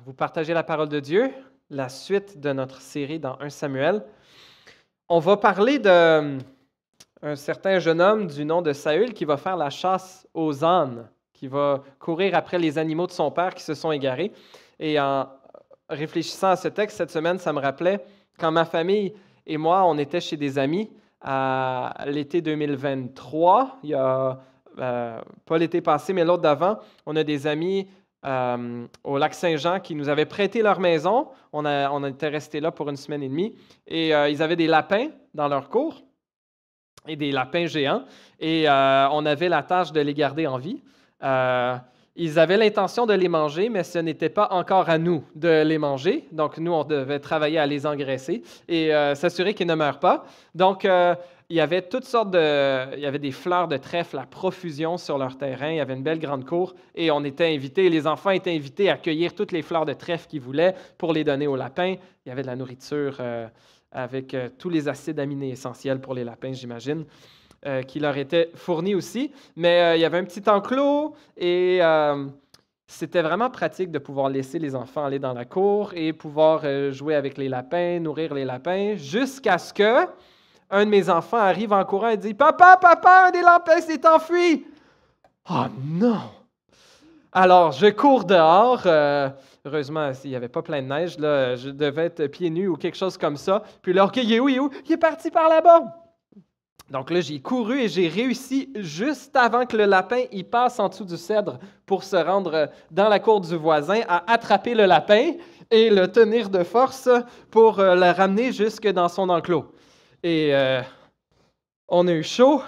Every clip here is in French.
Vous partagez la parole de Dieu, la suite de notre série dans 1 Samuel. On va parler d'un certain jeune homme du nom de Saül qui va faire la chasse aux ânes, qui va courir après les animaux de son père qui se sont égarés. Et en réfléchissant à ce texte cette semaine, ça me rappelait quand ma famille et moi, on était chez des amis à l'été 2023, il y a pas l'été passé, mais l'autre d'avant, on a des amis au lac Saint-Jean qui nous avaient prêté leur maison. On était restés là pour une semaine et demie. Et ils avaient des lapins dans leur cour, et des lapins géants. Et on avait la tâche de les garder en vie. Ils avaient l'intention de les manger, mais ce n'était pas encore à nous de les manger. Donc, nous, on devait travailler à les engraisser et s'assurer qu'ils ne meurent pas. Donc, il y avait toutes sortes de... Il y avait des fleurs de trèfle à profusion sur leur terrain. Il y avait une belle grande cour et on était invités, les enfants étaient invités à cueillir toutes les fleurs de trèfle qu'ils voulaient pour les donner aux lapins. Il y avait de la nourriture avec tous les acides aminés essentiels pour les lapins, j'imagine, qui leur étaient fournis aussi. Mais il y avait un petit enclos et c'était vraiment pratique de pouvoir laisser les enfants aller dans la cour et pouvoir jouer avec les lapins, nourrir les lapins, jusqu'à ce que un de mes enfants arrive en courant et dit « Papa, papa, un des lapins s'est enfui! » Oh non! Alors, je cours dehors. Heureusement, il n'y avait pas plein de neige. Là, je devais être pieds nus ou quelque chose comme ça. Puis là, OK, il est où? Il est où? Il est parti par là-bas. Donc là, j'ai couru et j'ai réussi juste avant que le lapin y passe en dessous du cèdre pour se rendre dans la cour du voisin à attraper le lapin et le tenir de force pour le ramener jusque dans son enclos. Et on a eu chaud.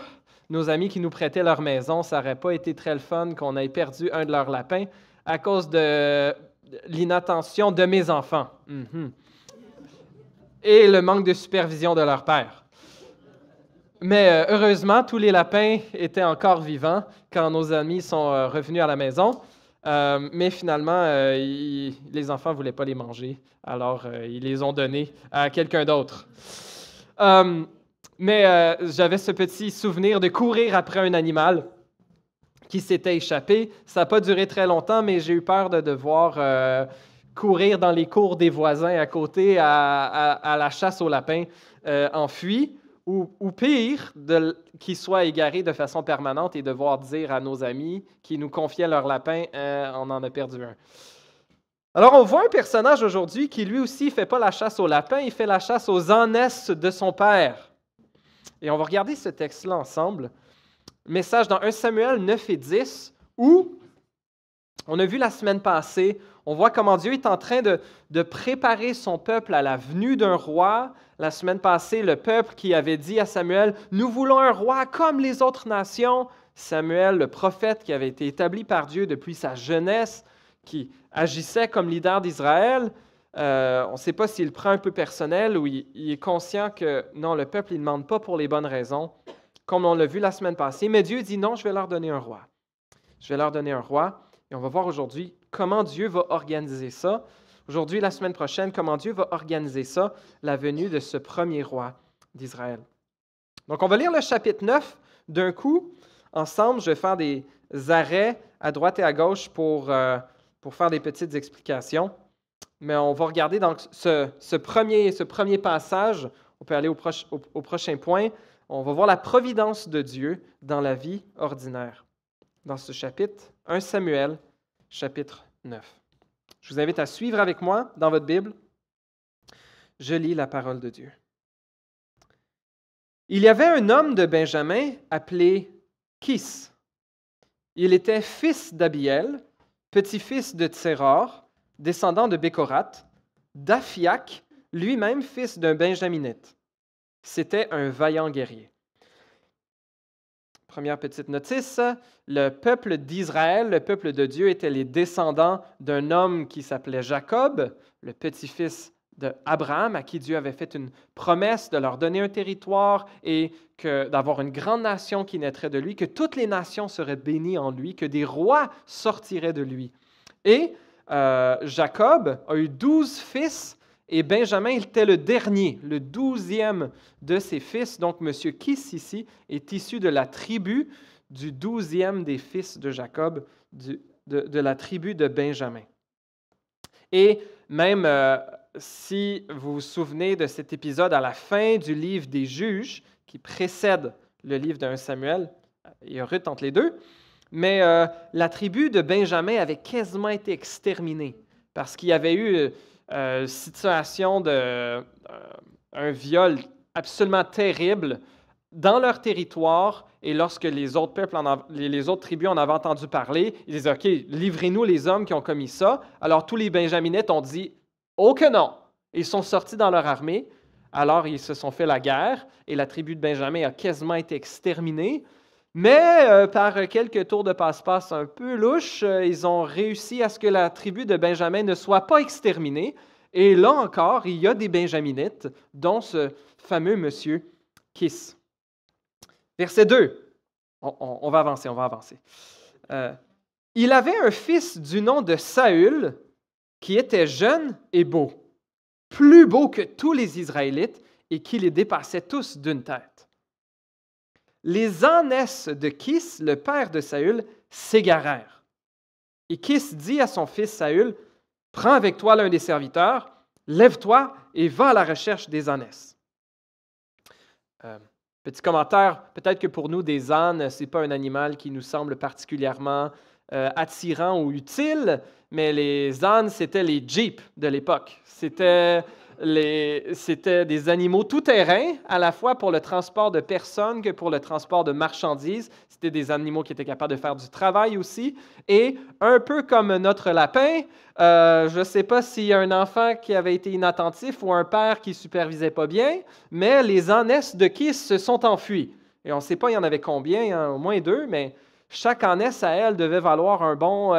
Nos amis qui nous prêtaient leur maison, ça n'aurait pas été très le fun qu'on ait perdu un de leurs lapins à cause de l'inattention de mes enfants. Et le manque de supervision de leur père. Mais heureusement, tous les lapins étaient encore vivants quand nos amis sont revenus à la maison. Mais finalement, les enfants ne voulaient pas les manger. Alors, ils les ont donnés à quelqu'un d'autre. Mais j'avais ce petit souvenir de courir après un animal qui s'était échappé. Ça n'a pas duré très longtemps, mais j'ai eu peur de devoir courir dans les cours des voisins à côté à la chasse aux lapins enfuis. Ou pire, qu'ils soient égarés de façon permanente et devoir dire à nos amis qui nous confiaient leur lapin, on en a perdu un. Alors, on voit un personnage aujourd'hui qui lui aussi ne fait pas la chasse aux lapins, il fait la chasse aux ânesses de son père. Et on va regarder ce texte-là ensemble. Message dans 1 Samuel 9 et 10, où on a vu la semaine passée, on voit comment Dieu est en train de préparer son peuple à la venue d'un roi. La semaine passée, le peuple qui avait dit à Samuel, « Nous voulons un roi comme les autres nations. » Samuel, le prophète qui avait été établi par Dieu depuis sa jeunesse, qui agissait comme leader d'Israël, on ne sait pas s'il prend un peu personnel ou il est conscient que non, le peuple, il ne demande pas pour les bonnes raisons, comme on l'a vu la semaine passée. Mais Dieu dit, « Non, je vais leur donner un roi. Je vais leur donner un roi. » Et on va voir aujourd'hui comment Dieu va organiser ça. Aujourd'hui, la semaine prochaine, comment Dieu va organiser ça, la venue de ce premier roi d'Israël. Donc, on va lire le chapitre 9 d'un coup. Ensemble, je vais faire des arrêts à droite et à gauche pour faire des petites explications. Mais on va regarder donc ce premier passage. On peut aller au prochain point. On va voir la providence de Dieu dans la vie ordinaire. Dans ce chapitre, 1 Samuel, chapitre 9. Je vous invite à suivre avec moi dans votre Bible. Je lis la parole de Dieu. Il y avait un homme de Benjamin appelé Kis. Il était fils d'Abiel, petit-fils de Tséror, descendant de Bécorat, d'Aphiac, lui-même fils d'un Benjaminite. C'était un vaillant guerrier. Première petite notice, le peuple d'Israël, le peuple de Dieu, étaient les descendants d'un homme qui s'appelait Jacob, le petit-fils d'Abraham, à qui Dieu avait fait une promesse de leur donner un territoire et d'avoir une grande nation qui naîtrait de lui, que toutes les nations seraient bénies en lui, que des rois sortiraient de lui. Et Jacob a eu 12 fils, et Benjamin était le dernier, le 12e de ses fils. Donc, M. Kis ici est issu de la tribu du 12e des fils de Jacob, de la tribu de Benjamin. Et même si vous vous souvenez de cet épisode à la fin du livre des Juges, qui précède le livre de 1 Samuel, il y a Ruth entre les deux, mais la tribu de Benjamin avait quasiment été exterminée parce qu'il y avait eu une situation un viol absolument terrible dans leur territoire. Et lorsque les autres peuples, les autres tribus en avaient entendu parler, ils disaient, OK, livrez-nous les hommes qui ont commis ça. Alors tous les Benjaminites ont dit, oh que non! Ils sont sortis dans leur armée. Alors ils se sont fait la guerre et la tribu de Benjamin a quasiment été exterminée. Mais par quelques tours de passe-passe un peu louches, ils ont réussi à ce que la tribu de Benjamin ne soit pas exterminée. Et là encore, il y a des Benjaminites, dont ce fameux monsieur Kis. Verset 2. On va avancer, on va avancer. Il avait un fils du nom de Saül qui était jeune et beau, plus beau que tous les Israélites et qui les dépassait tous d'une tête. Les ânesses de Kis, le père de Saül, s'égarèrent. Et Kis dit à son fils Saül, « Prends avec toi l'un des serviteurs, lève-toi et va à la recherche des ânesses. » Petit commentaire, peut-être que pour nous, des ânes, ce n'est pas un animal qui nous semble particulièrement attirant ou utile, mais les ânes, c'était les jeeps de l'époque. C'était des animaux tout-terrain, à la fois pour le transport de personnes que pour le transport de marchandises. C'était des animaux qui étaient capables de faire du travail aussi. Et un peu comme notre lapin, je ne sais pas s'il y a un enfant qui avait été inattentif ou un père qui ne supervisait pas bien, mais les ânesses de Kis se sont enfuis. Et on ne sait pas il y en avait combien, hein, au moins 2, mais chaque ânesse à elle devait valoir un bon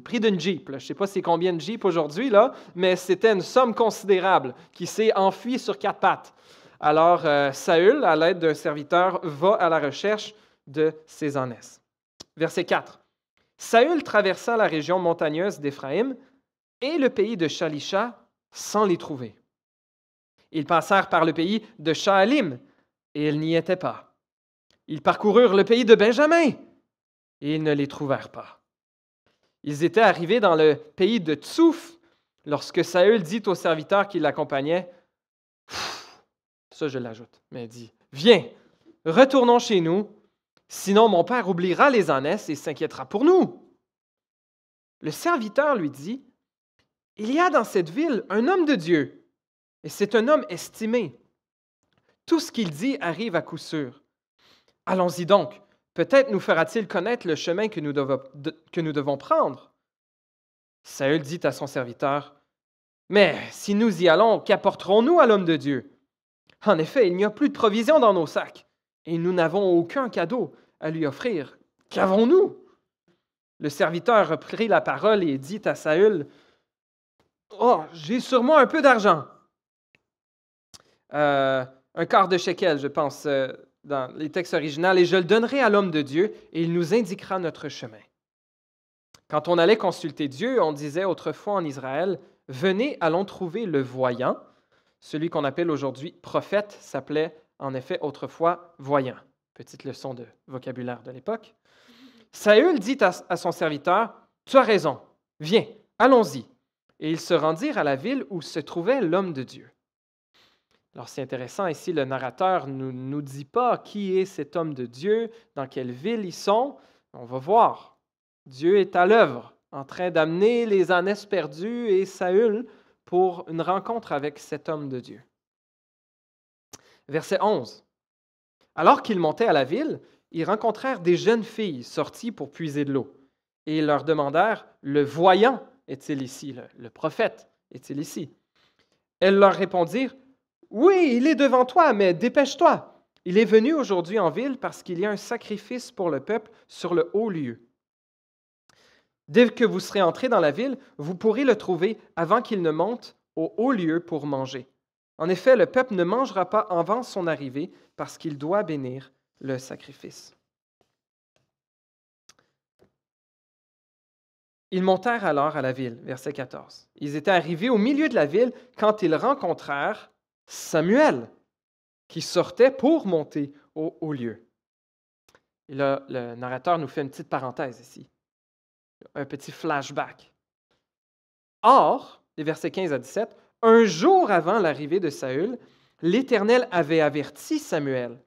prix d'une Jeep. Je ne sais pas c'est combien de Jeep aujourd'hui, là, mais c'était une somme considérable qui s'est enfuie sur 4 pattes. Alors, Saül, à l'aide d'un serviteur, va à la recherche de ces ânesses. Verset 4. Saül traversa la région montagneuse d'Éphraïm et le pays de Shalisha sans les trouver. Ils passèrent par le pays de Shaalim et ils n'y étaient pas. Ils parcoururent le pays de Benjamin et ils ne les trouvèrent pas. Ils étaient arrivés dans le pays de Tsouf lorsque Saül dit au serviteur qui l'accompagnait, ça je l'ajoute, mais il dit, viens, retournons chez nous, sinon mon père oubliera les ânesses et s'inquiétera pour nous. Le serviteur lui dit, il y a dans cette ville un homme de Dieu, et c'est un homme estimé. Tout ce qu'il dit arrive à coup sûr. Allons-y donc, peut-être nous fera-t-il connaître le chemin que nous devons prendre. Saül dit à son serviteur, mais si nous y allons, qu'apporterons-nous à l'homme de Dieu? En effet, il n'y a plus de provisions dans nos sacs, et nous n'avons aucun cadeau à lui offrir. Qu'avons-nous? Le serviteur reprit la parole et dit à Saül, oh, j'ai sur moi un peu d'argent. Un quart de shekel, je pense, dans les textes originaux, et je le donnerai à l'homme de Dieu, et il nous indiquera notre chemin. Quand on allait consulter Dieu, on disait autrefois en Israël, venez, allons trouver le voyant. Celui qu'on appelle aujourd'hui prophète s'appelait en effet autrefois voyant. Petite leçon de vocabulaire de l'époque. Saül dit à son serviteur, tu as raison, viens, allons-y. Et ils se rendirent à la ville où se trouvait l'homme de Dieu. Alors, c'est intéressant, ici, le narrateur ne nous dit pas qui est cet homme de Dieu, dans quelle ville ils sont. On va voir. Dieu est à l'œuvre, en train d'amener les ânesses perdues et Saül pour une rencontre avec cet homme de Dieu. Verset 11. Alors qu'ils montaient à la ville, ils rencontrèrent des jeunes filles sorties pour puiser de l'eau. Et ils leur demandèrent, le voyant est-il ici? Le prophète est-il ici? Elles leur répondirent, oui, il est devant toi, mais dépêche-toi. Il est venu aujourd'hui en ville parce qu'il y a un sacrifice pour le peuple sur le haut lieu. Dès que vous serez entrés dans la ville, vous pourrez le trouver avant qu'il ne monte au haut lieu pour manger. En effet, le peuple ne mangera pas avant son arrivée parce qu'il doit bénir le sacrifice. Ils montèrent alors à la ville, verset 14. Ils étaient arrivés au milieu de la ville quand ils rencontrèrent Samuel, qui sortait pour monter au haut lieu. Et là, le narrateur nous fait une petite parenthèse ici, un petit flashback. Or, les versets 15 à 17, un jour avant l'arrivée de Saül, l'Éternel avait averti Samuel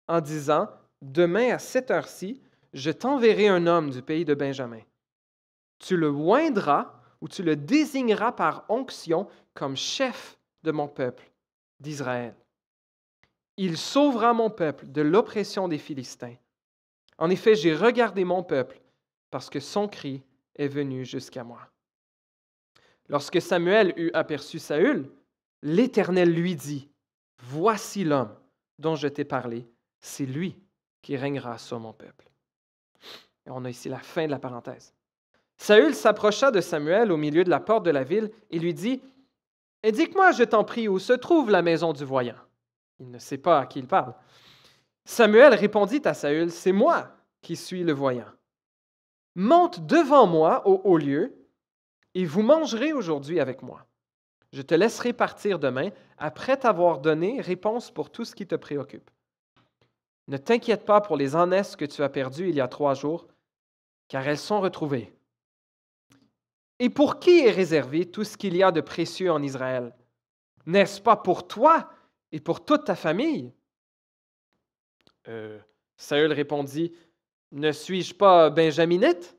en disant, demain à cette heure-ci, je t'enverrai un homme du pays de Benjamin. Tu le oindras ou tu le désigneras par onction comme chef de mon peuple, d'Israël. Il sauvera mon peuple de l'oppression des Philistins. En effet, j'ai regardé mon peuple parce que son cri est venu jusqu'à moi. Lorsque Samuel eut aperçu Saül, l'Éternel lui dit, « Voici l'homme dont je t'ai parlé, c'est lui qui régnera sur mon peuple. » Et on a ici la fin de la parenthèse. Saül s'approcha de Samuel au milieu de la porte de la ville et lui dit, « Indique-moi, je t'en prie, où se trouve la maison du voyant. » Il ne sait pas à qui il parle. Samuel répondit à Saül, « C'est moi qui suis le voyant. Monte devant moi au haut lieu, et vous mangerez aujourd'hui avec moi. Je te laisserai partir demain, après t'avoir donné réponse pour tout ce qui te préoccupe. Ne t'inquiète pas pour les ânesses que tu as perdues il y a 3 jours, car elles sont retrouvées. Et pour qui est réservé tout ce qu'il y a de précieux en Israël? N'est-ce pas pour toi et pour toute ta famille? » Saül répondit, « Ne suis-je pas benjaminite,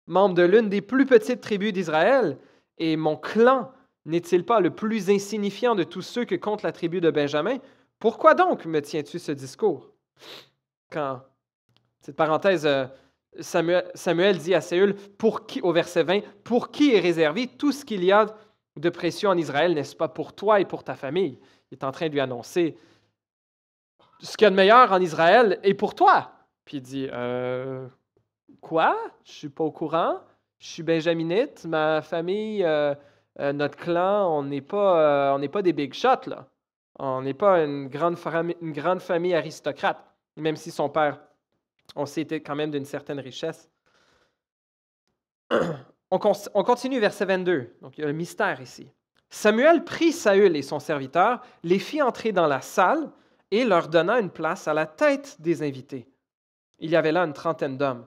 membre de l'une des plus petites tribus d'Israël, et mon clan n'est-il pas le plus insignifiant de tous ceux que compte la tribu de Benjamin? Pourquoi donc me tiens-tu ce discours? » Quand, cette parenthèse, Samuel dit à Saül, au verset 20, « Pour qui est réservé tout ce qu'il y a de précieux en Israël, n'est-ce pas pour toi et pour ta famille? » Il est en train de lui annoncer, « Ce qu'il y a de meilleur en Israël est pour toi. » Puis il dit, quoi? Je ne suis pas au courant. Je suis benjaminite. Ma famille, notre clan, on n'est pas des big shots, là. On n'est pas une grande famille aristocrate, même si son père, on sait, était quand même d'une certaine richesse. On continue verset 22. Donc, il y a le mystère ici. Samuel prit Saül et son serviteur, les fit entrer dans la salle et leur donna une place à la tête des invités. Il y avait là une 30aine d'hommes.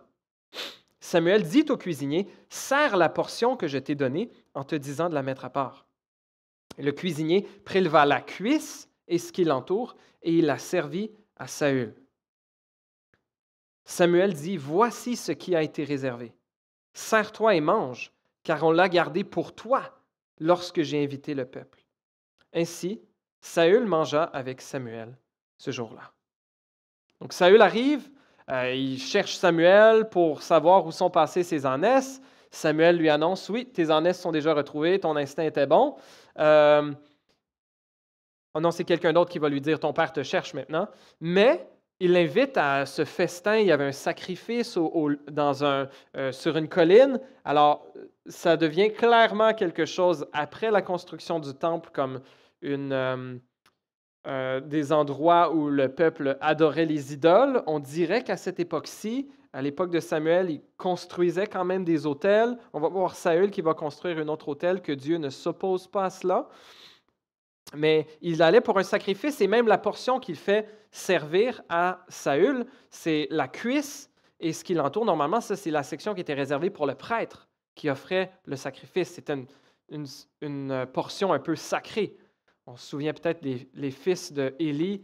Samuel dit au cuisinier, « Sers la portion que je t'ai donnée en te disant de la mettre à part. » Le cuisinier préleva la cuisse et ce qui l'entoure, et il la servit à Saül. Samuel dit, « Voici ce qui a été réservé. Sers-toi et mange, car on l'a gardé pour toi lorsque j'ai invité le peuple. » Ainsi, Saül mangea avec Samuel ce jour-là. Donc Saül arrive, il cherche Samuel pour savoir où sont passées ses ânesses. Samuel lui annonce, « Oui, tes ânesses sont déjà retrouvées, ton instinct était bon. » Oh non, c'est quelqu'un d'autre qui va lui dire, « Ton père te cherche maintenant. » Mais il l'invite à ce festin. Il y avait un sacrifice sur une colline. Alors, ça devient clairement quelque chose après la construction du temple comme des endroits où le peuple adorait les idoles. On dirait qu'à cette époque-ci, à l'époque de Samuel, il construisait quand même des autels. On va voir Saül qui va construire un autre autel, que Dieu ne s'oppose pas à cela. Mais il allait pour un sacrifice et même la portion qu'il fait servir à Saül, c'est la cuisse et ce qui l'entoure. Normalement, ça, c'est la section qui était réservée pour le prêtre qui offrait le sacrifice. C'était une portion un peu sacrée. On se souvient peut-être des fils de Élie,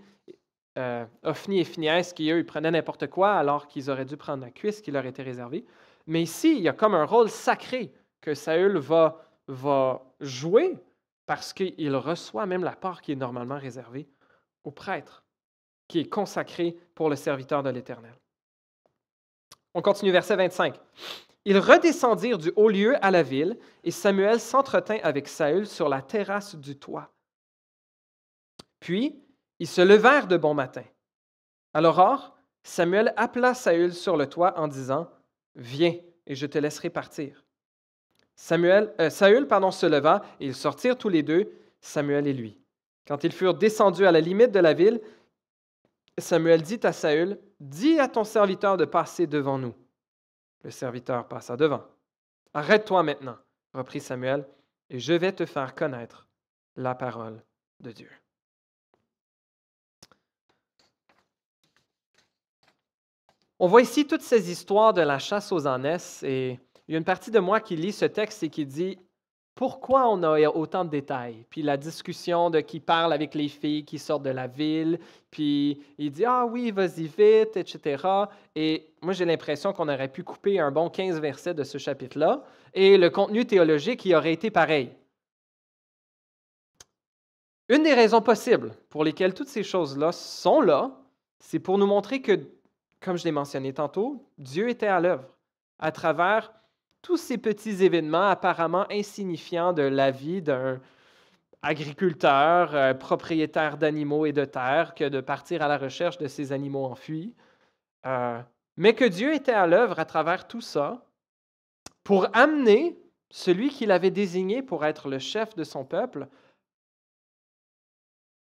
Ophni et Phinehas, qui, eux, ils prenaient n'importe quoi alors qu'ils auraient dû prendre la cuisse qui leur était réservée. Mais ici, il y a comme un rôle sacré que Saül va jouer parce qu'il reçoit même la part qui est normalement réservée au prêtre, qui est consacré pour le serviteur de l'Éternel. On continue, verset 25. Ils redescendirent du haut lieu à la ville, et Samuel s'entretint avec Saül sur la terrasse du toit. Puis, ils se levèrent de bon matin. À l'aurore, Samuel appela Saül sur le toit en disant, « Viens, et je te laisserai partir. » Saül se leva, et ils sortirent tous les deux, Samuel et lui. Quand ils furent descendus à la limite de la ville, Samuel dit à Saül, « Dis à ton serviteur de passer devant nous. » Le serviteur passa devant. « Arrête-toi maintenant, reprit Samuel, et je vais te faire connaître la parole de Dieu. » On voit ici toutes ces histoires de la chasse aux ânesses et il y a une partie de moi qui lit ce texte et qui dit pourquoi on a autant de détails? Puis la discussion de qui parle avec les filles qui sortent de la ville, puis il dit ah oui, vas-y vite, etc. Et moi, j'ai l'impression qu'on aurait pu couper un bon 15 versets de ce chapitre-là, et le contenu théologique y aurait été pareil. Une des raisons possibles pour lesquelles toutes ces choses-là sont là, c'est pour nous montrer que, comme je l'ai mentionné tantôt, Dieu était à l'œuvre à travers tous ces petits événements apparemment insignifiants de la vie d'un agriculteur, propriétaire d'animaux et de terre, que de partir à la recherche de ces animaux enfuis. Mais que Dieu était à l'œuvre à travers tout ça pour amener celui qu'il avait désigné pour être le chef de son peuple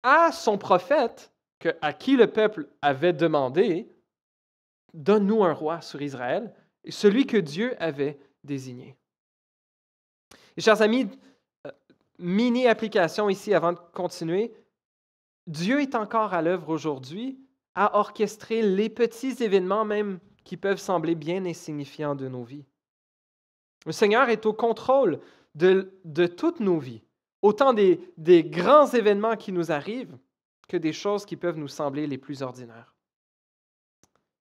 à son prophète, à qui le peuple avait demandé « Donne-nous un roi sur Israël », celui que Dieu avait désigné. Et chers amis, mini-application ici avant de continuer, Dieu est encore à l'œuvre aujourd'hui à orchestrer les petits événements même qui peuvent sembler bien insignifiants de nos vies. Le Seigneur est au contrôle de toutes nos vies, autant des grands événements qui nous arrivent que des choses qui peuvent nous sembler les plus ordinaires.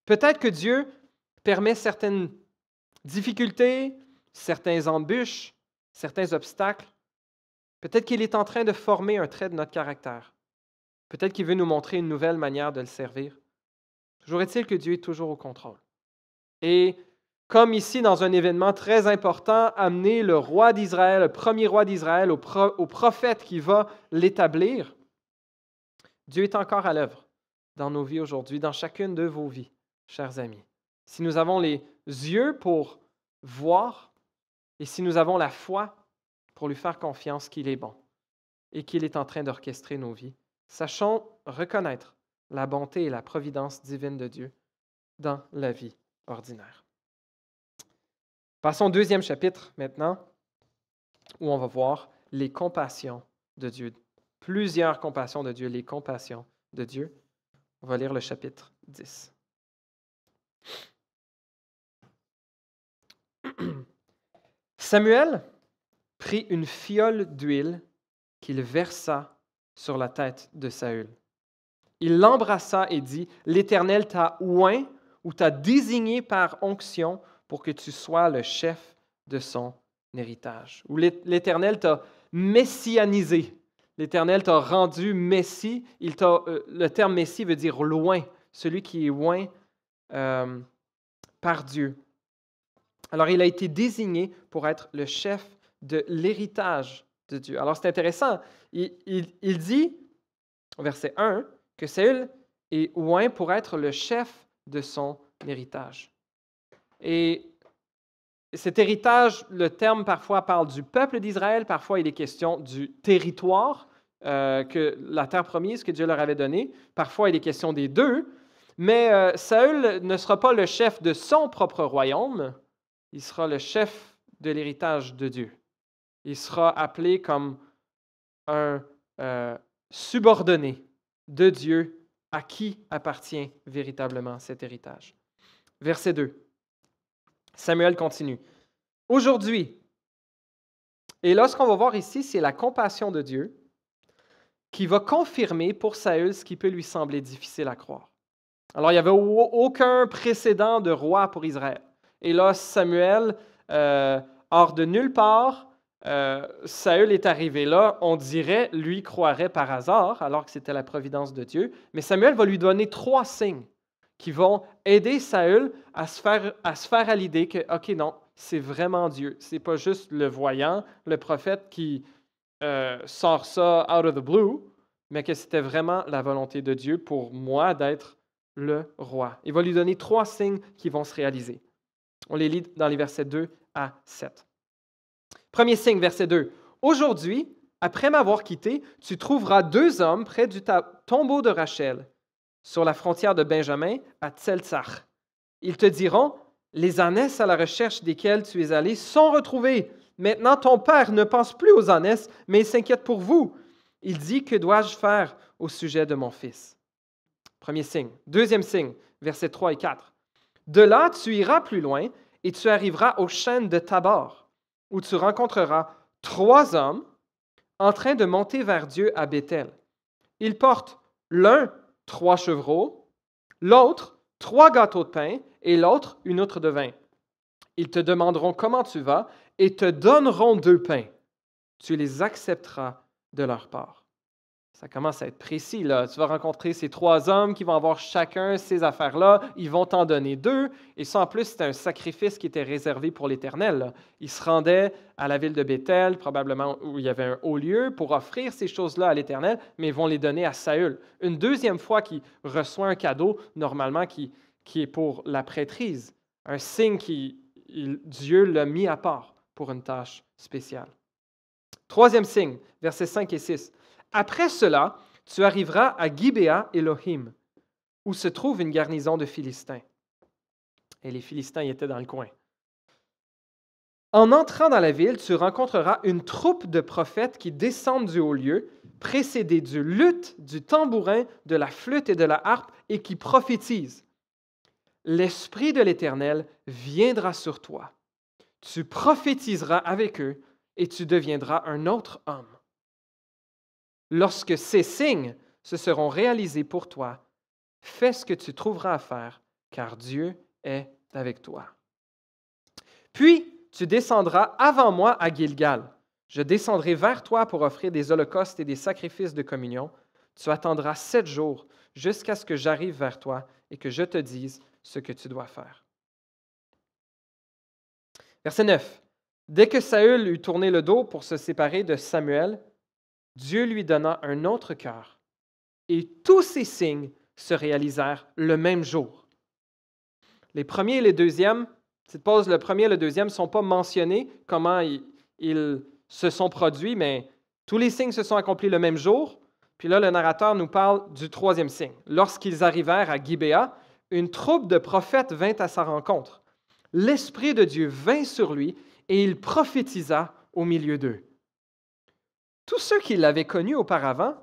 Peut-être que Dieu permet certaines difficultés, certains embûches, certains obstacles. Peut-être qu'il est en train de former un trait de notre caractère. Peut-être qu'il veut nous montrer une nouvelle manière de le servir. Toujours est-il que Dieu est toujours au contrôle. Et comme ici, dans un événement très important, amener le roi d'Israël, le premier roi d'Israël, au prophète qui va l'établir, Dieu est encore à l'œuvre dans nos vies aujourd'hui, dans chacune de vos vies, chers amis. Si nous avons les yeux pour voir et si nous avons la foi pour lui faire confiance qu'il est bon et qu'il est en train d'orchestrer nos vies, sachons reconnaître la bonté et la providence divine de Dieu dans la vie ordinaire. Passons au deuxième chapitre maintenant, où on va voir les compassions de Dieu. Plusieurs compassions de Dieu, les compassions de Dieu. On va lire le chapitre 10. Samuel prit une fiole d'huile qu'il versa sur la tête de Saül. Il l'embrassa et dit, « L'Éternel t'a oint ou t'a désigné par onction pour que tu sois le chef de son héritage. » Ou l'Éternel t'a messianisé. L'Éternel t'a rendu Messie. Le terme Messie veut dire loin, celui qui est oint par Dieu. Alors, il a été désigné pour être le chef de l'héritage de Dieu. Alors, c'est intéressant. Il dit, au verset 1, que Saül est oint pour être le chef de son héritage. Et cet héritage, le terme parfois parle du peuple d'Israël, parfois il est question du territoire, que la terre promise que Dieu leur avait donnée. Parfois il est question des deux. Mais Saül ne sera pas le chef de son propre royaume, il sera le chef de l'héritage de Dieu. Il sera appelé comme un subordonné de Dieu à qui appartient véritablement cet héritage. Verset 2. Samuel continue. Aujourd'hui, et là, ce qu'on va voir ici, c'est la compassion de Dieu qui va confirmer pour Saül ce qui peut lui sembler difficile à croire. Alors, il n'y avait aucun précédent de roi pour Israël. Et là, Samuel, hors de nulle part, Saül est arrivé là, on dirait, lui croirait par hasard, alors que c'était la providence de Dieu. Mais Samuel va lui donner 3 signes qui vont aider Saül à se faire à l'idée que, OK, non, c'est vraiment Dieu. Ce n'est pas juste le voyant, le prophète qui sort ça out of the blue, mais que c'était vraiment la volonté de Dieu pour moi d'être le roi. Il va lui donner 3 signes qui vont se réaliser. On les lit dans les versets 2 à 7. Premier signe, verset 2. « Aujourd'hui, après m'avoir quitté, tu trouveras 2 hommes près du tombeau de Rachel, sur la frontière de Benjamin, à Tseltsar. Ils te diront, les ânesses à la recherche desquelles tu es allé sont retrouvées. Maintenant, ton père ne pense plus aux ânesses, mais il s'inquiète pour vous. Il dit, que dois-je faire au sujet de mon fils? » Premier signe. Deuxième signe, versets 3 et 4. « De là, tu iras plus loin et tu arriveras aux chênes de Tabor, où tu rencontreras 3 hommes en train de monter vers Dieu à Béthel. Ils portent l'un 3 chevreaux, l'autre 3 gâteaux de pain et l'autre une outre de vin. Ils te demanderont comment tu vas et te donneront 2 pains. Tu les accepteras de leur part. Ça commence à être précis, là. Tu vas rencontrer ces 3 hommes qui vont avoir chacun ces affaires-là. Ils vont t'en donner 2. Et ça, en plus, c'était un sacrifice qui était réservé pour l'Éternel, là. Ils se rendaient à la ville de Béthel, probablement où il y avait un haut lieu, pour offrir ces choses-là à l'Éternel, mais ils vont les donner à Saül. Une deuxième fois qu'il reçoit un cadeau, normalement, qui est pour la prêtrise. Un signe que Dieu l'a mis à part pour une tâche spéciale. Troisième signe, versets 5 et 6. Après cela, tu arriveras à Gibéa Elohim, où se trouve une garnison de Philistins. Et les Philistins y étaient dans le coin. En entrant dans la ville, tu rencontreras une troupe de prophètes qui descendent du haut lieu, précédés du luth, du tambourin, de la flûte et de la harpe, et qui prophétisent. L'Esprit de l'Éternel viendra sur toi. Tu prophétiseras avec eux, et tu deviendras un autre homme. Lorsque ces signes se seront réalisés pour toi, fais ce que tu trouveras à faire, car Dieu est avec toi. Puis, tu descendras avant moi à Gilgal. Je descendrai vers toi pour offrir des holocaustes et des sacrifices de communion. Tu attendras 7 jours jusqu'à ce que j'arrive vers toi et que je te dise ce que tu dois faire. Verset 9. Dès que Saül eut tourné le dos pour se séparer de Samuel, Dieu lui donna un autre cœur, et tous ces signes se réalisèrent le même jour. Les premiers et les deuxièmes, cette pause, le premier et le deuxième ne sont pas mentionnés, comment ils se sont produits, mais tous les signes se sont accomplis le même jour. Puis là, le narrateur nous parle du troisième signe. Lorsqu'ils arrivèrent à Gibéa, une troupe de prophètes vint à sa rencontre. L'Esprit de Dieu vint sur lui, et il prophétisa au milieu d'eux. Tous ceux qui l'avaient connu auparavant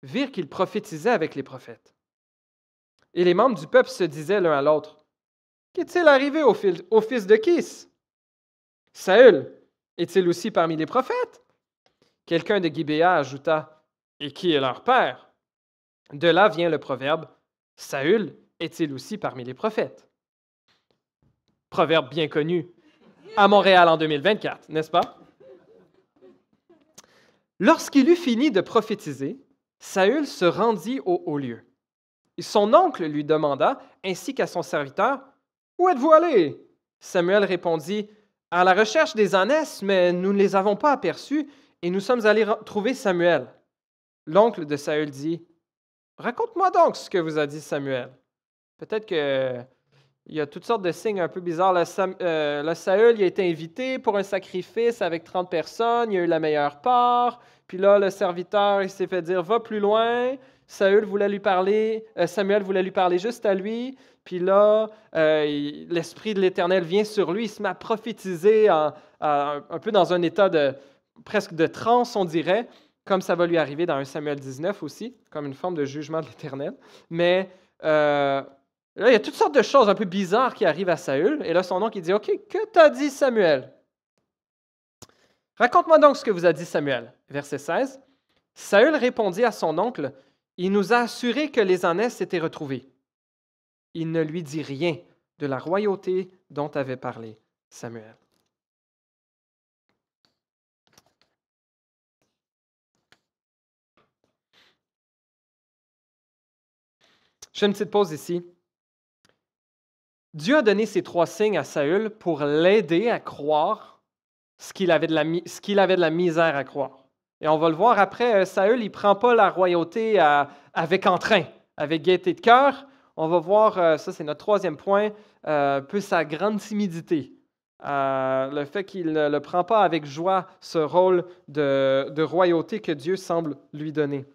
virent qu'il prophétisait avec les prophètes. Et les membres du peuple se disaient l'un à l'autre, « Qu'est-il arrivé au fils de Kis? Saül est-il aussi parmi les prophètes? » Quelqu'un de Gibéa ajouta, « Et qui est leur père? » De là vient le proverbe, « Saül est-il aussi parmi les prophètes? » Proverbe bien connu à Montréal en 2024, n'est-ce pas? Lorsqu'il eut fini de prophétiser, Saül se rendit au haut lieu. Et son oncle lui demanda, ainsi qu'à son serviteur, « Où êtes-vous allés? » Samuel répondit, « À la recherche des ânesses, mais nous ne les avons pas aperçus, et nous sommes allés trouver Samuel. » L'oncle de Saül dit, « Raconte-moi donc ce que vous a dit Samuel. » Peut-être qu'il y a toutes sortes de signes un peu bizarres. Le Saül il a été invité pour un sacrifice avec 30 personnes, il a eu la meilleure part, puis là, le serviteur il s'est fait dire « Va plus loin ». Samuel voulait lui parler juste à lui, puis là, l'Esprit de l'Éternel vient sur lui, il se met à prophétiser un peu dans un état presque de transe, on dirait, comme ça va lui arriver dans 1 Samuel 19 aussi, comme une forme de jugement de l'Éternel. Mais là, il y a toutes sortes de choses un peu bizarres qui arrivent à Saül, et là, son oncle il dit « OK, que t'as dit Samuel? Raconte-moi donc ce que vous a dit Samuel. » Verset 16. Saül répondit à son oncle, « Il nous a assuré que les ânesses s'étaient retrouvées. » Il ne lui dit rien de la royauté dont avait parlé Samuel. Je fais une petite pause ici. Dieu a donné ces 3 signes à Saül pour l'aider à croire ce qu'il avait de la misère à croire. Et on va le voir après, Saül, il ne prend pas la royauté avec entrain, avec gaieté de cœur. On va voir, ça c'est notre 3e point, un peu sa grande timidité. Le fait qu'il ne le prend pas avec joie, ce rôle de royauté que Dieu semble lui donner.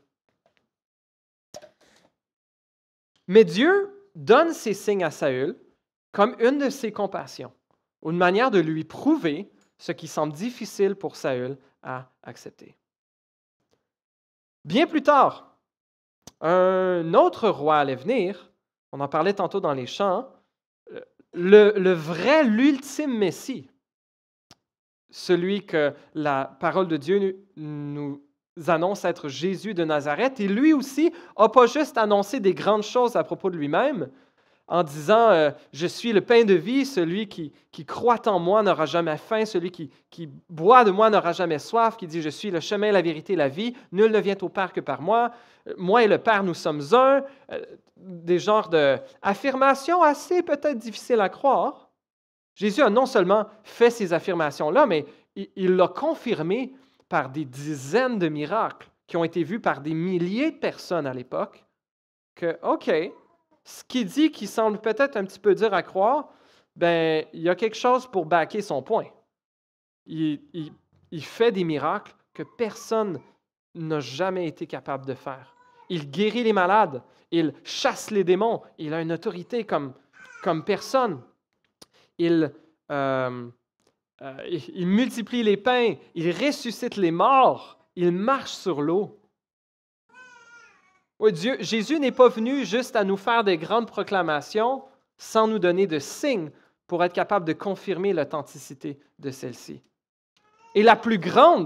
Mais Dieu donne ces signes à Saül comme une de ses compassions, ou une manière de lui prouver ce qui semble difficile pour Saül à accepter. Bien plus tard, un autre roi allait venir, on en parlait tantôt dans les chants, l'ultime Messie, celui que la parole de Dieu nous annonce être Jésus de Nazareth. Et lui aussi n'a pas juste annoncé des grandes choses à propos de lui-même en disant je suis le pain de vie, celui qui croit en moi n'aura jamais faim, celui qui boit de moi n'aura jamais soif, qui dit je suis le chemin, la vérité, la vie, nul ne vient au Père que par moi, moi et le Père nous sommes un, des genres d'affirmations assez peut-être difficiles à croire. Jésus a non seulement fait ces affirmations-là, mais il l'a confirmé par des dizaines de miracles qui ont été vus par des milliers de personnes à l'époque, que, OK, ce qu'il dit qui semble peut-être un petit peu dur à croire, ben il y a quelque chose pour backer son point. Il fait des miracles que personne n'a jamais été capable de faire. Il guérit les malades, il chasse les démons, il a une autorité comme personne. Il multiplie les pains, il ressuscite les morts, il marche sur l'eau. Oui, Jésus n'est pas venu juste à nous faire des grandes proclamations sans nous donner de signes pour être capable de confirmer l'authenticité de celle-ci. Et le plus grand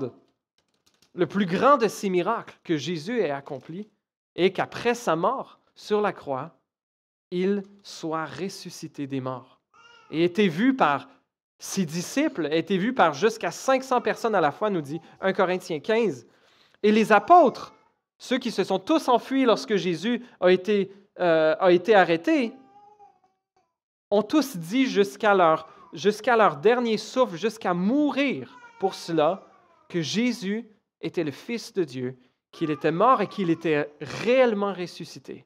de ces miracles que Jésus ait accompli est qu'après sa mort sur la croix, il soit ressuscité des morts et a été vu par ses disciples, a été vu par jusqu'à 500 personnes à la fois, nous dit 1 Corinthiens 15. Et les apôtres, ceux qui se sont tous enfuis lorsque Jésus a été arrêté, ont tous dit jusqu'à leur dernier souffle, jusqu'à mourir pour cela, que Jésus était le Fils de Dieu, qu'il était mort et qu'il était réellement ressuscité.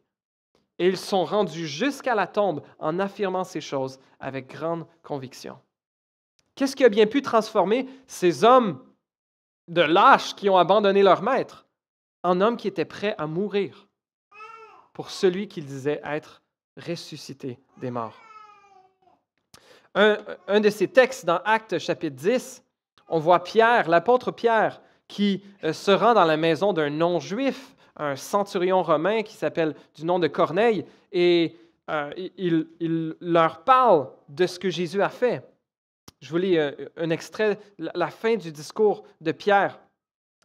Et ils sont rendus jusqu'à la tombe en affirmant ces choses avec grande conviction. Qu'est-ce qui a bien pu transformer ces hommes de lâches qui ont abandonné leur maître en hommes qui étaient prêts à mourir pour celui qu'ils disaient être ressuscité des morts? Un de ces textes dans Actes chapitre 10, on voit Pierre, l'apôtre Pierre, qui se rend dans la maison d'un non-juif, un centurion romain qui s'appelle du nom de Corneille, et il leur parle de ce que Jésus a fait. Je vous lis un extrait, la fin du discours de Pierre.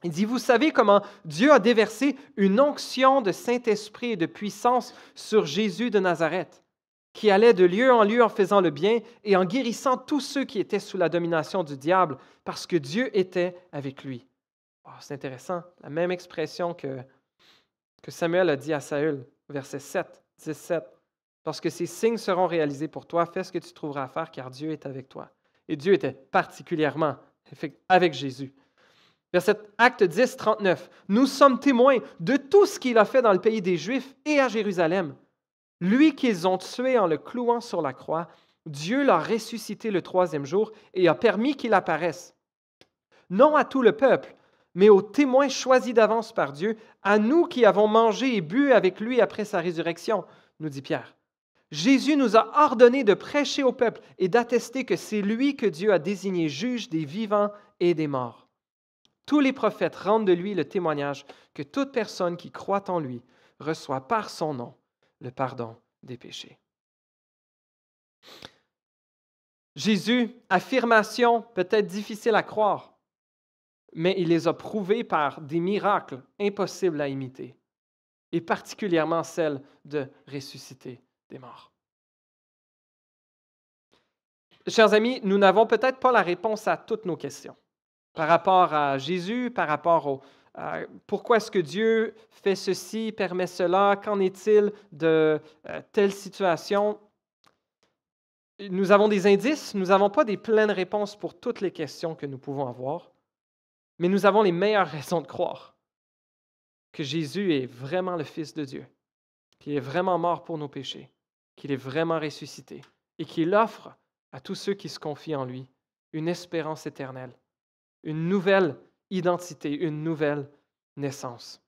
Il dit, « Vous savez comment Dieu a déversé une onction de Saint-Esprit et de puissance sur Jésus de Nazareth, qui allait de lieu en lieu en faisant le bien et en guérissant tous ceux qui étaient sous la domination du diable, parce que Dieu était avec lui. » Oh, c'est intéressant, la même expression que Samuel a dit à Saül, verset 17. « Lorsque ces signes seront réalisés pour toi, fais ce que tu trouveras à faire, car Dieu est avec toi. » Et Dieu était particulièrement avec Jésus. Verset Acte 10, 39. « Nous sommes témoins de tout ce qu'il a fait dans le pays des Juifs et à Jérusalem. Lui qu'ils ont tué en le clouant sur la croix, Dieu l'a ressuscité le troisième jour et a permis qu'il apparaisse. Non à tout le peuple, mais aux témoins choisis d'avance par Dieu, à nous qui avons mangé et bu avec lui après sa résurrection, nous dit Pierre. Jésus nous a ordonné de prêcher au peuple et d'attester que c'est lui que Dieu a désigné juge des vivants et des morts. Tous les prophètes rendent de lui le témoignage que toute personne qui croit en lui reçoit par son nom le pardon des péchés. » Jésus, affirmation peut-être difficile à croire, mais il les a prouvés par des miracles impossibles à imiter, et particulièrement celle de ressusciter des morts. Chers amis, nous n'avons peut-être pas la réponse à toutes nos questions par rapport à Jésus, par rapport à pourquoi est-ce que Dieu fait ceci, permet cela, qu'en est-il de telle situation. Nous avons des indices, nous n'avons pas des pleines réponses pour toutes les questions que nous pouvons avoir, mais nous avons les meilleures raisons de croire que Jésus est vraiment le Fils de Dieu, qu'il est vraiment mort pour nos péchés, qu'il est vraiment ressuscité et qu'il offre à tous ceux qui se confient en lui une espérance éternelle, une nouvelle identité, une nouvelle naissance.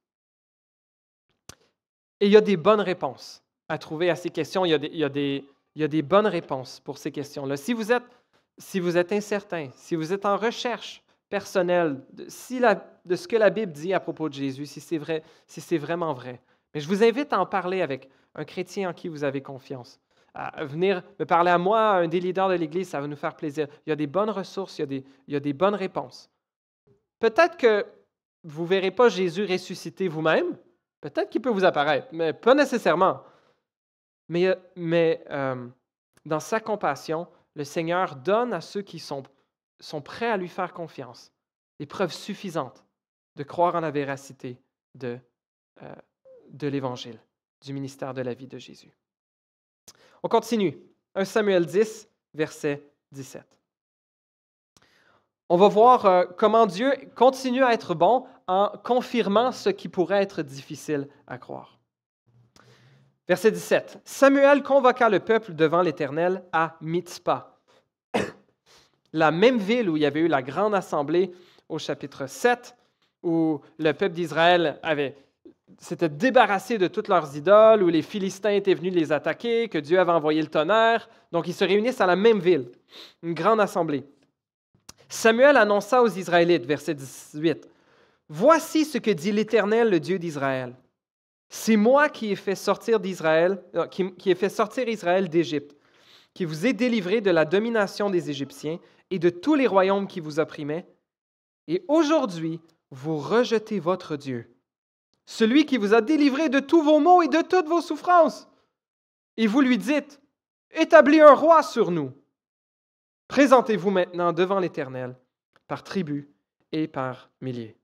Et il y a des bonnes réponses à trouver à ces questions. Il y a des bonnes réponses pour ces questions-là. Si vous êtes incertain, si vous êtes en recherche personnelle de ce que la Bible dit à propos de Jésus, si c'est vrai, si c'est vraiment vrai, mais je vous invite à en parler avec un chrétien en qui vous avez confiance, à venir me parler à moi, à un des leaders de l'Église, ça va nous faire plaisir. Il y a des bonnes ressources, il y a des bonnes réponses. Peut-être que vous ne verrez pas Jésus ressusciter vous-même. Peut-être qu'il peut vous apparaître, mais pas nécessairement. Mais dans sa compassion, le Seigneur donne à ceux qui sont prêts à lui faire confiance des preuves suffisantes de croire en la véracité de l'Évangile, du ministère de la vie de Jésus. On continue. 1 Samuel 10, verset 17. On va voir comment Dieu continue à être bon en confirmant ce qui pourrait être difficile à croire. Verset 17. Samuel convoqua le peuple devant l'Éternel à Mitzpah, la même ville où il y avait eu la grande assemblée au chapitre 7, où le peuple d'Israël s'était débarrassé de toutes leurs idoles, où les Philistins étaient venus les attaquer, que Dieu avait envoyé le tonnerre. Donc, ils se réunissent à la même ville, une grande assemblée. Samuel annonça aux Israélites, verset 18, « Voici ce que dit l'Éternel, le Dieu d'Israël. C'est moi qui ai fait sortir Israël d'Égypte, qui vous ai délivré de la domination des Égyptiens et de tous les royaumes qui vous opprimaient. Et aujourd'hui, vous rejetez votre Dieu, celui qui vous a délivré de tous vos maux et de toutes vos souffrances. Et vous lui dites, établis un roi sur nous. Présentez-vous maintenant devant l'Éternel, par tribu et par milliers. »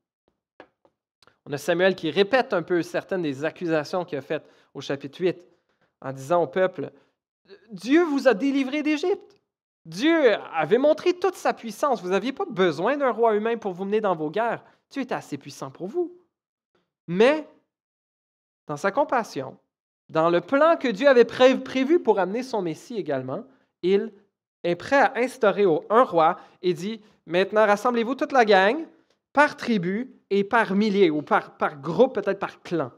On a Samuel qui répète un peu certaines des accusations qu'il a faites au chapitre 8, en disant au peuple, « Dieu vous a délivré d'Égypte. Dieu avait montré toute sa puissance. Vous n'aviez pas besoin d'un roi humain pour vous mener dans vos guerres. Dieu était assez puissant pour vous. » Mais, dans sa compassion, dans le plan que Dieu avait prévu pour amener son Messie également, il est prêt à instaurer un roi et dit, « Maintenant, rassemblez-vous toute la gang, par tribu et par milliers, ou par groupe, peut-être par clan. »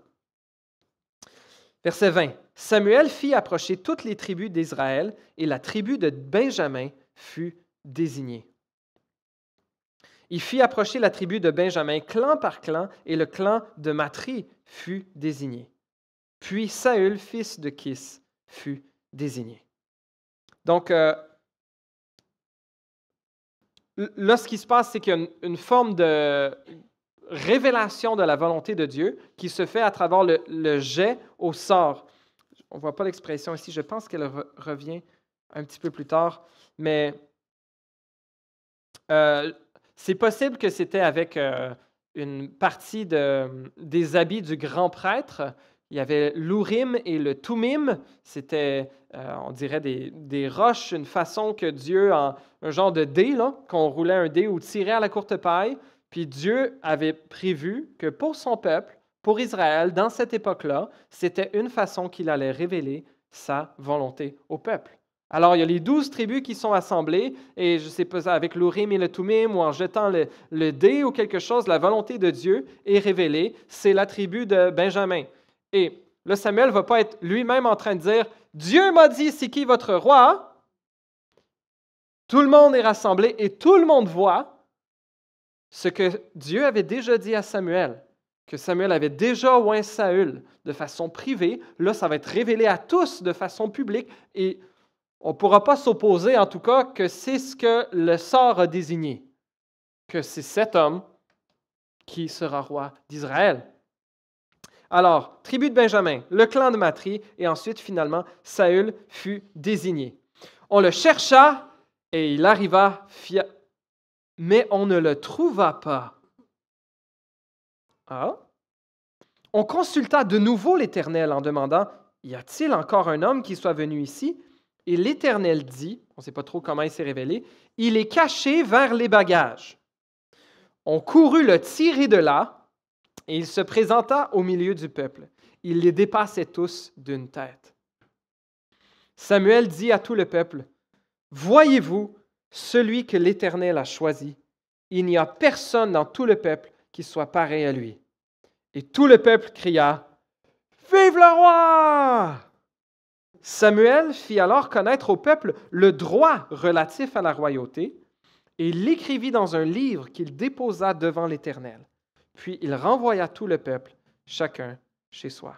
Verset 20. Samuel fit approcher toutes les tribus d'Israël et la tribu de Benjamin fut désignée. Il fit approcher la tribu de Benjamin clan par clan et le clan de Matri fut désigné. Puis Saül, fils de Kis, fut désigné. Donc, là, ce qui se passe, c'est qu'il y a une forme de révélation de la volonté de Dieu qui se fait à travers le jet au sort. On ne voit pas l'expression ici, je pense qu'elle revient un petit peu plus tard, mais c'est possible que c'était avec une partie des habits du grand prêtre. Il y avait l'Urim et le Thummim, c'était, on dirait, des roches, une façon que Dieu, un genre de dé, là, qu'on roulait un dé ou tirait à la courte paille, puis Dieu avait prévu que pour son peuple, pour Israël, dans cette époque-là, c'était une façon qu'il allait révéler sa volonté au peuple. Alors, il y a les 12 tribus qui sont assemblées, et je ne sais pas, avec l'Urim et le Thummim, ou en jetant le dé ou quelque chose, la volonté de Dieu est révélée, c'est la tribu de Benjamin. Et là, Samuel ne va pas être lui-même en train de dire « Dieu m'a dit, c'est qui votre roi? » Tout le monde est rassemblé et tout le monde voit ce que Dieu avait déjà dit à Samuel, que Samuel avait déjà oint Saül de façon privée. Là, ça va être révélé à tous de façon publique et on ne pourra pas s'opposer, en tout cas, que c'est ce que le sort a désigné, que c'est cet homme qui sera roi d'Israël. Alors, tribu de Benjamin, le clan de Matri, et ensuite, finalement, Saül fut désigné. On le chercha et il arriva, mais on ne le trouva pas. Ah? On consulta de nouveau l'Éternel en demandant, « Y a-t-il encore un homme qui soit venu ici? » Et l'Éternel dit, on ne sait pas trop comment il s'est révélé, « Il est caché vers les bagages. » On courut le tirer de là, et il se présenta au milieu du peuple. Il les dépassait tous d'une tête. Samuel dit à tout le peuple, « Voyez-vous celui que l'Éternel a choisi? Il n'y a personne dans tout le peuple qui soit pareil à lui. » Et tout le peuple cria, « Vive le roi! » Samuel fit alors connaître au peuple le droit relatif à la royauté et l'écrivit dans un livre qu'il déposa devant l'Éternel. Puis il renvoya tout le peuple, chacun chez soi.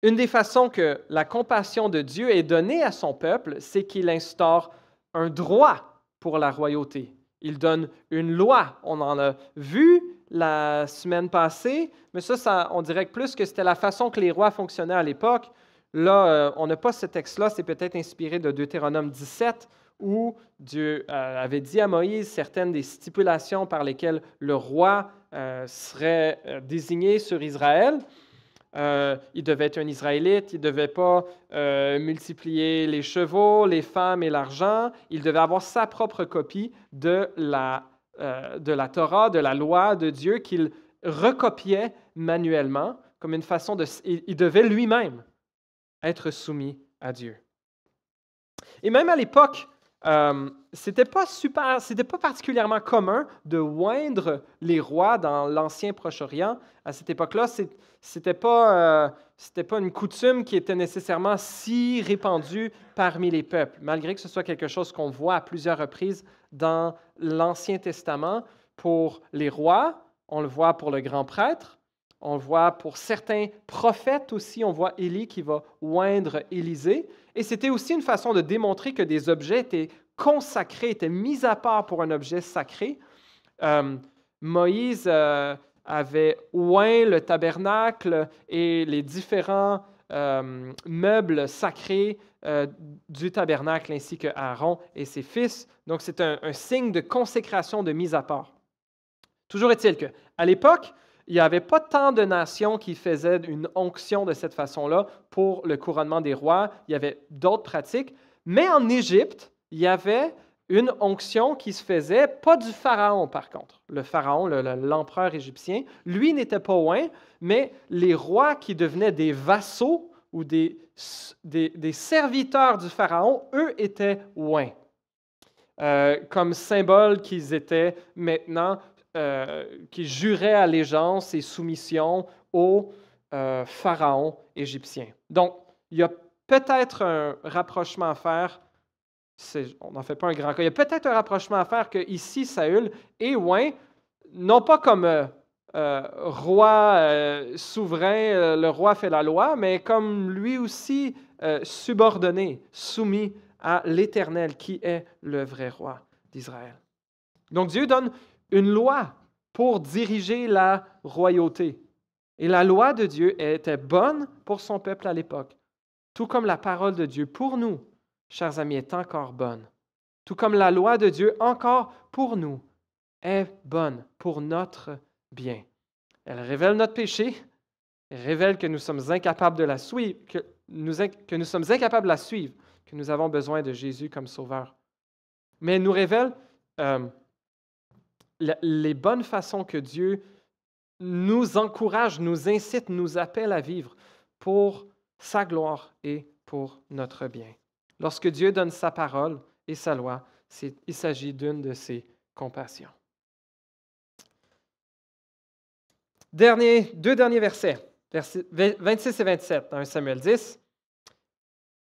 Une des façons que la compassion de Dieu est donnée à son peuple, c'est qu'il instaure un droit pour la royauté. Il donne une loi. On en a vu la semaine passée, mais ça on dirait que plus que c'était la façon que les rois fonctionnaient à l'époque. Là, on n'a pas ce texte-là, c'est peut-être inspiré de Deutéronome 17, où Dieu avait dit à Moïse certaines des stipulations par lesquelles le roi serait désigné sur Israël. Il devait être un Israélite, il ne devait pas multiplier les chevaux, les femmes et l'argent. Il devait avoir sa propre copie de la Torah, de la loi de Dieu qu'il recopiait manuellement comme une façon de... Il devait lui-même être soumis à Dieu. Et même à l'époque, c'était pas particulièrement commun de oindre les rois dans l'ancien Proche-Orient. À cette époque-là, c'était pas une coutume qui était nécessairement si répandue parmi les peuples, malgré que ce soit quelque chose qu'on voit à plusieurs reprises dans l'Ancien Testament pour les rois. On le voit pour le grand prêtre. On le voit pour certains prophètes aussi. On voit Élie qui va oindre Élisée. Et c'était aussi une façon de démontrer que des objets étaient consacrés, étaient mis à part pour un objet sacré. Moïse avait oint le tabernacle et les différents meubles sacrés du tabernacle, ainsi que Aaron et ses fils. Donc, c'est un signe de consécration, de mise à part. Toujours est-il qu'à l'époque, il n'y avait pas tant de nations qui faisaient une onction de cette façon-là pour le couronnement des rois. Il y avait d'autres pratiques. Mais en Égypte, il y avait une onction qui se faisait, pas du pharaon par contre. Le pharaon, l'empereur égyptien, lui n'était pas oint, mais les rois qui devenaient des vassaux ou des serviteurs du pharaon, eux étaient oints. Comme symbole qu'ils étaient maintenant... qui juraient allégeance et soumission au pharaon égyptien. Donc, il y a peut-être un rapprochement à faire, on n'en fait pas un grand cas, il y a peut-être un rapprochement à faire que ici, Saül est oint, non pas comme roi souverain, le roi fait la loi, mais comme lui aussi subordonné, soumis à l'Éternel qui est le vrai roi d'Israël. Donc Dieu donne une loi pour diriger la royauté. Et la loi de Dieu était bonne pour son peuple à l'époque, tout comme la parole de Dieu pour nous, chers amis, est encore bonne. Tout comme la loi de Dieu encore pour nous est bonne pour notre bien. Elle révèle notre péché, elle révèle que nous sommes incapables de la suivre, que nous sommes incapables de la suivre, que nous avons besoin de Jésus comme sauveur. Mais elle nous révèle les bonnes façons que Dieu nous encourage, nous incite, nous appelle à vivre pour sa gloire et pour notre bien. Lorsque Dieu donne sa parole et sa loi, il s'agit d'une de ses compassions. Deux derniers versets, versets 26 et 27 dans 1 Samuel 10.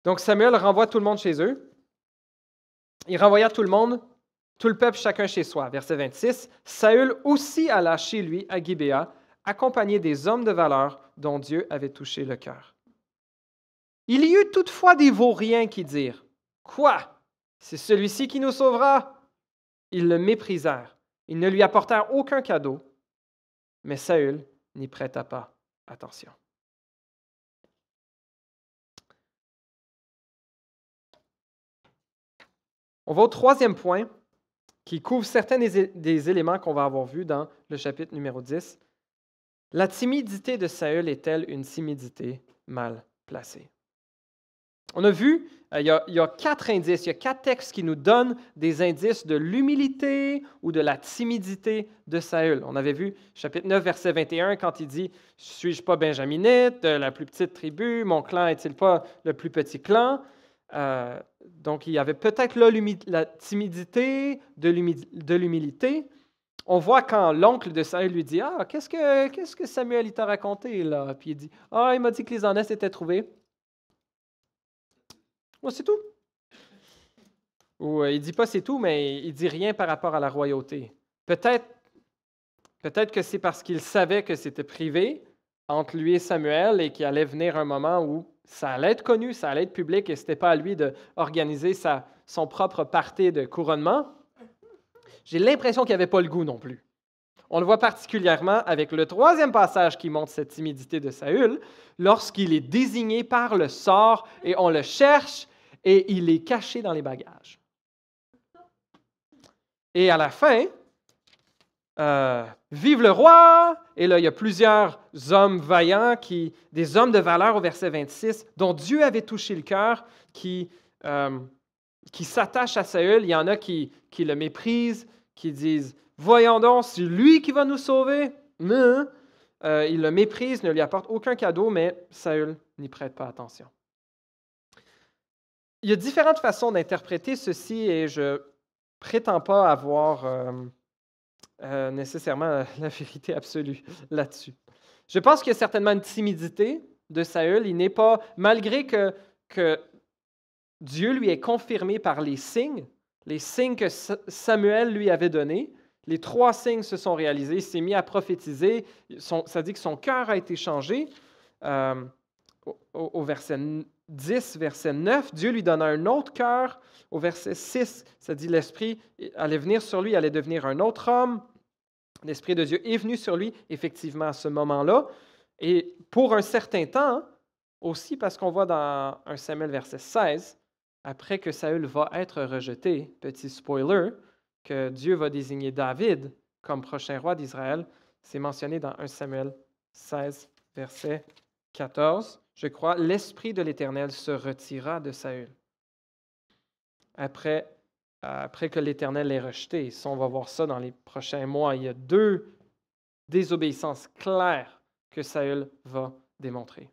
Donc Samuel renvoie tout le monde chez eux. Il renvoya tout le peuple chacun chez soi. Verset 26. Saül aussi alla chez lui à Gibéa, accompagné des hommes de valeur dont Dieu avait touché le cœur. Il y eut toutefois des vauriens qui dirent: Quoi? C'est celui-ci qui nous sauvera? Ils le méprisèrent. Ils ne lui apportèrent aucun cadeau, mais Saül n'y prêta pas attention. On va au troisième point, qui couvre certains des éléments qu'on va avoir vus dans le chapitre numéro 10. La timidité de Saül est-elle une timidité mal placée? On a vu, il y a 4 indices, il y a 4 textes qui nous donnent des indices de l'humilité ou de la timidité de Saül. On avait vu chapitre 9, verset 21, quand il dit « Suis-je pas benjaminite, de la plus petite tribu? Mon clan est-il pas le plus petit clan? » Donc, il y avait peut-être là la timidité de l'humilité. On voit quand l'oncle de Saül lui dit « Ah, qu'est-ce que Samuel t'a raconté là? » Puis il dit « Ah, il m'a dit que les ânesses étaient trouvées. » Oh, c'est tout. Ou il ne dit pas c'est tout, mais il ne dit rien par rapport à la royauté. Peut-être que c'est parce qu'il savait que c'était privé, entre lui et Samuel et qu'il allait venir un moment où ça allait être connu, ça allait être public et ce n'était pas à lui d'organiser son propre party de couronnement, j'ai l'impression qu'il n'avait pas le goût non plus. On le voit particulièrement avec le troisième passage qui montre cette timidité de Saül, lorsqu'il est désigné par le sort et on le cherche et il est caché dans les bagages. Et à la fin, vive le roi! Et là, il y a plusieurs hommes vaillants, des hommes de valeur au verset 26, dont Dieu avait touché le cœur, qui s'attachent à Saül. Il y en a qui le méprisent, qui disent « Voyons donc, c'est lui qui va nous sauver! » Il le méprise, ne lui apporte aucun cadeau, mais Saül n'y prête pas attention. Il y a différentes façons d'interpréter ceci et je ne prétends pas avoir nécessairement la vérité absolue là-dessus. Je pense qu'il y a certainement une timidité de Saül. Il n'est pas, malgré que Dieu lui ait confirmé par les signes que Samuel lui avait donnés, les 3 signes se sont réalisés, il s'est mis à prophétiser, ça dit que son cœur a été changé. Au verset 10, verset 9, Dieu lui donna un autre cœur. Au verset 6, ça dit l'Esprit allait venir sur lui, allait devenir un autre homme. L'Esprit de Dieu est venu sur lui, effectivement, à ce moment-là. Et pour un certain temps, aussi parce qu'on voit dans 1 Samuel, verset 16, après que Saül va être rejeté, petit spoiler, que Dieu va désigner David comme prochain roi d'Israël, c'est mentionné dans 1 Samuel 16, verset 14. Je crois, l'Esprit de l'Éternel se retira de Saül. Après que l'Éternel l'ait rejeté, on va voir ça dans les prochains mois, il y a 2 désobéissances claires que Saül va démontrer.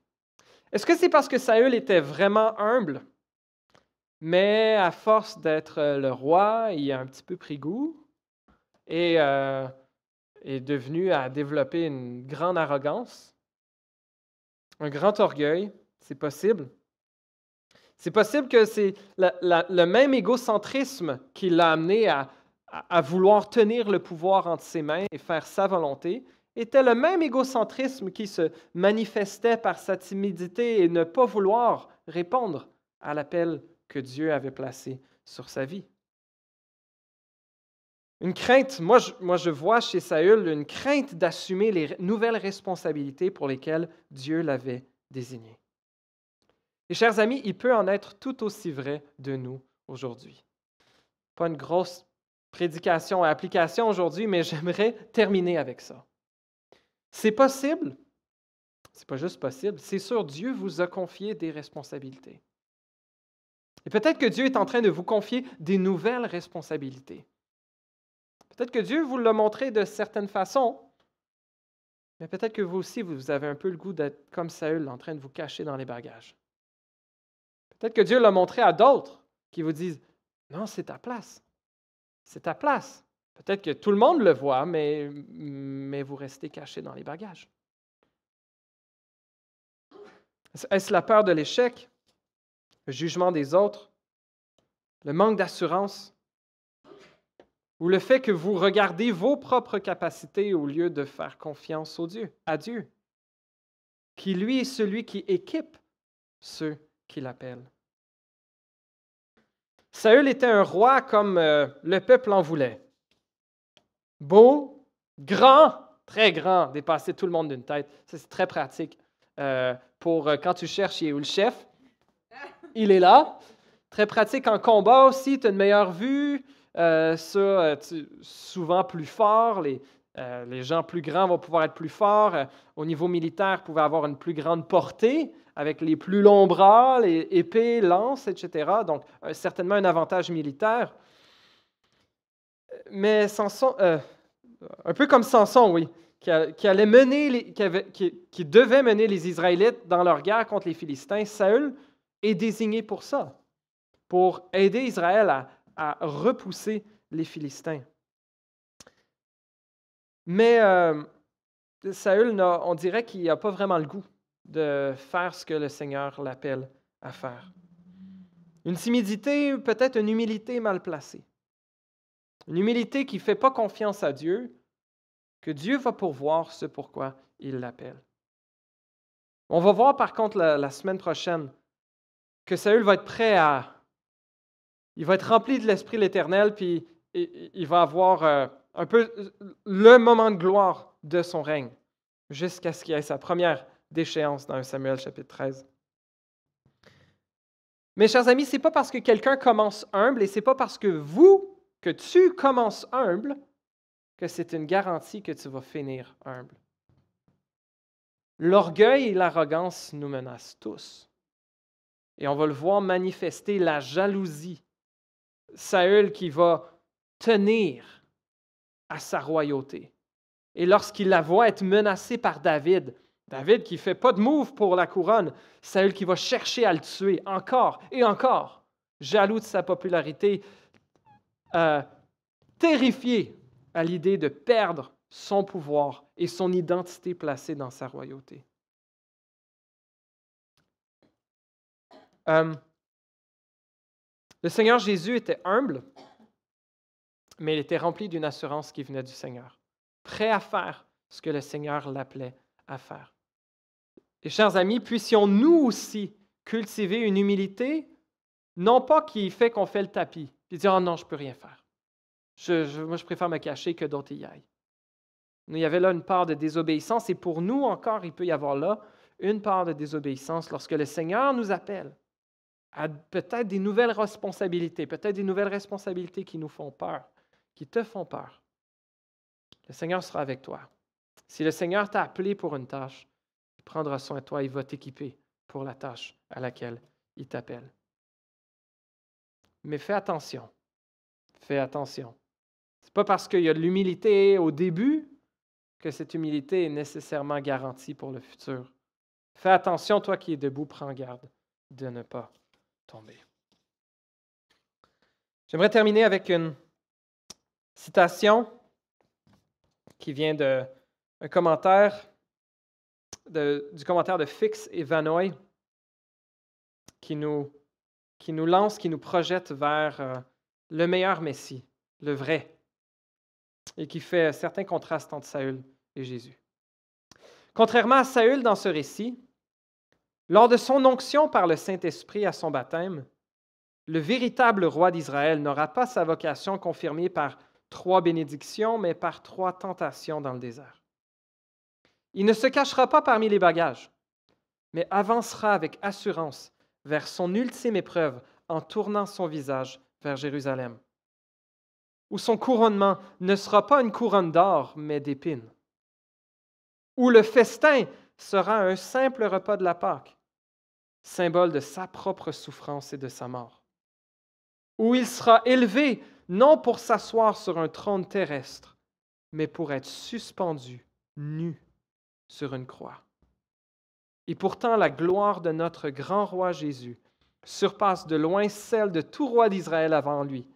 Est-ce que c'est parce que Saül était vraiment humble, mais à force d'être le roi, il a un petit peu pris goût et est devenu à développer une grande arrogance, un grand orgueil? C'est possible. C'est possible que c'est le même égocentrisme qui l'a amené à vouloir tenir le pouvoir entre ses mains et faire sa volonté, était le même égocentrisme qui se manifestait par sa timidité et ne pas vouloir répondre à l'appel que Dieu avait placé sur sa vie. Une crainte, moi je vois chez Saül une crainte d'assumer les nouvelles responsabilités pour lesquelles Dieu l'avait désigné. Et chers amis, il peut en être tout aussi vrai de nous aujourd'hui. Pas une grosse prédication et application aujourd'hui, mais j'aimerais terminer avec ça. C'est possible, c'est pas juste possible, c'est sûr, Dieu vous a confié des responsabilités. Et peut-être que Dieu est en train de vous confier des nouvelles responsabilités. Peut-être que Dieu vous l'a montré de certaines façons, mais peut-être que vous aussi, vous avez un peu le goût d'être comme Saül, en train de vous cacher dans les bagages. Peut-être que Dieu l'a montré à d'autres qui vous disent « Non, c'est ta place. C'est ta place. » Peut-être que tout le monde le voit, mais vous restez caché dans les bagages. Est-ce la peur de l'échec, le jugement des autres, le manque d'assurance, ou le fait que vous regardez vos propres capacités au lieu de faire confiance à Dieu, qui lui est celui qui équipe ceux qui l'appellent? Saül était un roi comme le peuple en voulait. Beau, grand, très grand, dépasser tout le monde d'une tête. Ça, c'est très pratique pour quand tu cherches où le chef. Il est là. Très pratique en combat aussi, tu as une meilleure vue. Souvent plus fort. Les gens plus grands vont pouvoir être plus forts. Au niveau militaire, ils pouvaient avoir une plus grande portée avec les plus longs bras, les épées, lances, etc. Donc, certainement un avantage militaire. Mais Samson, un peu comme Samson, oui, qui devait mener les Israélites dans leur guerre contre les Philistins, Saül est désigné pour ça, pour aider Israël à repousser les Philistins. Mais Saül, on dirait qu'il n'a pas vraiment le goût de faire ce que le Seigneur l'appelle à faire. Une timidité, peut-être une humilité mal placée. Une humilité qui ne fait pas confiance à Dieu, que Dieu va pourvoir ce pourquoi il l'appelle. On va voir par contre la semaine prochaine que Saül va être prêt à... Il va être rempli de l'Esprit de l'Éternel, puis il va avoir un peu le moment de gloire de son règne, jusqu'à ce qu'il ait sa première déchéance dans 1 Samuel chapitre 13. Mes chers amis, ce n'est pas parce que quelqu'un commence humble et ce n'est pas parce que tu commences humble, que c'est une garantie que tu vas finir humble. L'orgueil et l'arrogance nous menacent tous. Et on va le voir manifester la jalousie. Saül qui va tenir à sa royauté. Et lorsqu'il la voit être menacé par David qui ne fait pas de move pour la couronne, Saül qui va chercher à le tuer encore et encore, jaloux de sa popularité, terrifié à l'idée de perdre son pouvoir et son identité placée dans sa royauté. Le Seigneur Jésus était humble, mais il était rempli d'une assurance qui venait du Seigneur, prêt à faire ce que le Seigneur l'appelait à faire. Et chers amis, puissions-nous aussi cultiver une humilité, non pas qui fait qu'on fait le tapis, puis dire « Ah non, je ne peux rien faire. Moi, je préfère me cacher que d'autres y aillent. » Il y avait là une part de désobéissance, et pour nous encore, il peut y avoir là une part de désobéissance lorsque le Seigneur nous appelle à peut-être des nouvelles responsabilités, peut-être des nouvelles responsabilités qui nous font peur, qui te font peur. Le Seigneur sera avec toi. Si le Seigneur t'a appelé pour une tâche, il prendra soin de toi, il va t'équiper pour la tâche à laquelle il t'appelle. Mais fais attention. Fais attention. Ce n'est pas parce qu'il y a de l'humilité au début que cette humilité est nécessairement garantie pour le futur. Fais attention, toi qui es debout, prends garde de ne pas tomber. J'aimerais terminer avec une citation qui vient d'un commentaire du commentaire de Fix et Vanoy qui nous lance, qui nous projette vers le meilleur Messie, le vrai, et qui fait certains contrastes entre Saül et Jésus. Contrairement à Saül dans ce récit, lors de son onction par le Saint-Esprit à son baptême, le véritable roi d'Israël n'aura pas sa vocation confirmée par 3 bénédictions, mais par 3 tentations dans le désert. Il ne se cachera pas parmi les bagages, mais avancera avec assurance vers son ultime épreuve en tournant son visage vers Jérusalem, où son couronnement ne sera pas une couronne d'or, mais d'épines, où le festin sera un simple repas de la Pâque, symbole de sa propre souffrance et de sa mort, où il sera élevé non pour s'asseoir sur un trône terrestre, mais pour être suspendu, nu, sur une croix. Et pourtant, la gloire de notre grand roi Jésus surpasse de loin celle de tout roi d'Israël avant lui,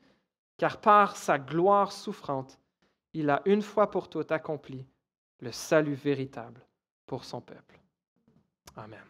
car par sa gloire souffrante, il a une fois pour toutes accompli le salut véritable pour son peuple. Amen.